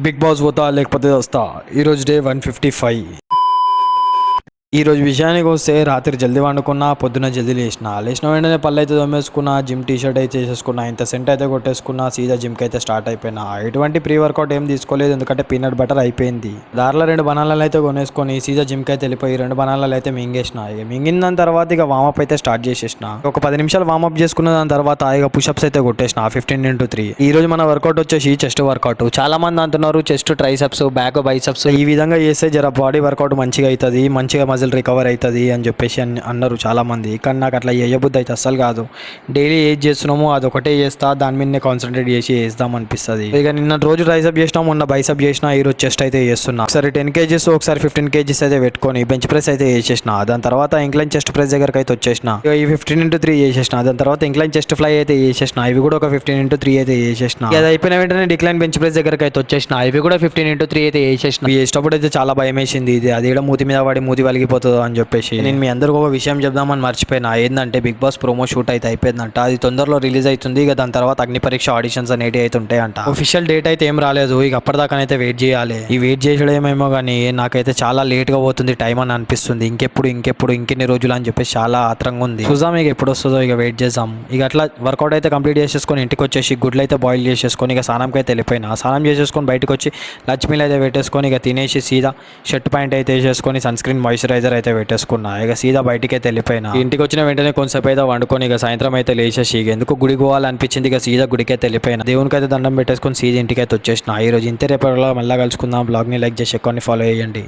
Big boss పోతా లేకపోతే వస్తా. ఈరోజు డే 155. ఈరోజు విషయానికి వస్తే రాత్రి జల్దీ వండుకున్నా, పొద్దున జల్దీ లేచిన వెంటనే పళ్ళు అయితే తోమేసుకున్నా, జిమ్ టీషర్ట్ అయితే చేసేసుకున్నా, ఇంత సెంట్ అయితే కొట్టేసుకున్నా, సీదా జిమ్కి అయితే స్టార్ట్ అయిపోయినా. ఎటువంటి ప్రీ వర్కౌట్ ఏం తీసుకోలేదు, ఎందుకంటే పీనట్ బటర్ అయిపోయింది. దారిలో 2 బనానాలు అయితే కొనేసుకొని సీదా జిమ్కి అయితే వెళ్ళిపోయి 2 బనానాలు అయితే మింగేసిన. మింగిన దాని తర్వాత ఇక వామప్ అయితే స్టార్ట్ చేసేసిన. ఒక 10 నిమిషాలు వామప్ చేసుకున్న దాని తర్వాత ఇక పుషప్స్ అయితే కొట్టేసిన 15x3. ఈ రోజు మన వర్కౌట్ వచ్చేసి చెస్ట్ వర్కౌట్. చాలా మంది అంటున్నారు చెస్ట్ ట్రైసెప్స్, బ్యాక్ బైసెప్స్ ఈ విధంగా చేస్తే జర బాడీ వర్కౌట్ మంచిగా అవుతుంది, మంచిగా మజిల్ రికవర్ అవుతుంది అని చెప్పేసి అన్నారు చాలా మంది. కానీ నాకు అట్లా చేయబుద్ధి అయితే అస్సలు కాదు. డైలీ ఏది చేస్తున్నామో అది ఒకటే చేస్తా, దాని మీదనే కాన్సన్ట్రేట్ చేసి వేద్దాం అనిపిస్తుంది. ఇక నిన్న రోజు ట్రైసెప్ చేసినా, మొన్న బైసెప్ చేసినా, ఈ రోజు చెస్ట్ అయితే చేస్తున్నా. ఒకసారి 10 kgs, ఒకసారి 15 kgs అయితే పెట్టుకొని బెంచ్ ప్రెస్ అయితే చేసేసిన. దాని తర్వాత ఇంక్లైన్ చెస్ట్ ప్రెస్ దగ్గరకు అయితే వచ్చేసిన. ఈ 15x3 చేసేసిన. దాని తర్వాత ఇంక్లైన్ చెస్ట్ ఫ్లై అయితే చేసేసిన. ఇవి కూడా ఒక 15x3 అయితే చేసేసిన. అది అయిపోయిన వెంటనే డిక్లైన్ బెంచ్ ప్రెస్ దగ్గరకు అయితే వచ్చేసిన. ఇవి కూడా 15x3 అయితే చేసేసిన. చేసేటప్పుడు అయితే చాలా భయం వేసింది, ఇది అది కూడా మూతి మీద పడి మూతి వలిగిపోతుందో అని చెప్పేసి. నేను మీ అందరికీ ఒక విషయం చెప్దామని మర్చిపోయినా. ఏంటంటే బిగ్ బాస్ ప్రోమో షూట్ అయితే అయిపోయిందంట. అది తొందరలో రిలీజ్ అవుతుంది. ఇక దాని తర్వాత అగ్ని పరీక్ష ఆడిషన్స్ అనేవి అయితే ఉంటాయంట. అఫీషియల్ డేట్ అయితే ఏం రాలేదు. ఇక అప్పటిదాకానైతే వెయిట్ చేయాలి. ఈ వెయిట్ చేయడమేమో కానీ నాకైతే చాలా లేట్ గా పోతుంది టైం అని అనిపిస్తుంది. ఇంకెన్ని రోజులు అని చెప్పేసి చాలా ఆత్రంగా ఉంది. చూద్దాం ఇక ఎప్పుడు వస్తుందో, ఇక వెయిట్ చేద్దాం. ఇక అట్లా వర్కౌట్ అయితే కంప్లీట్ చేసేసుకొని ఇంటికి వచ్చేసి గుడ్లు అయితే బాయిల్ చేసేసుకొని ఇక స్నానంకి అయితే వెళ్ళిపోయినా. స్నానం చేసేసుకొని బయటకు వచ్చి లంచ్ మీల్ అయితే పెట్టేసుకొని ఇక తినేసి సీదా షర్ట్ ప్యాంట్ అయితే వేసేసుకొని సన్ స్క్రీన్ మాయిశ్చరైజర్ అయితే పెట్టేసుకున్నా. ఇక సీదా బయటికి అయితే వెళ్ళిపోయినా. ఇంటికి వచ్చిన వెంటనే కొంచెంసేపు అయితే వండుకొని ఇక సాయంత్రం అయితే లేచేసి ఇక ఎందుకు గుడికి పోవాలనిపించింది. ఇక సీదా గుడికి అయితే వెళ్ళిపోయినా. దేవునికి అయితే దండం పెట్టేసుకొని సీదా ఇంటికి అయితే వచ్చేసిన. ఈ రోజు ఇంతే, రేపు మళ్ళీ కలుసుకుందాం. బ్లాగ్ని లైక్ చేసి ఎక్కువని ఫాలో చేయండి.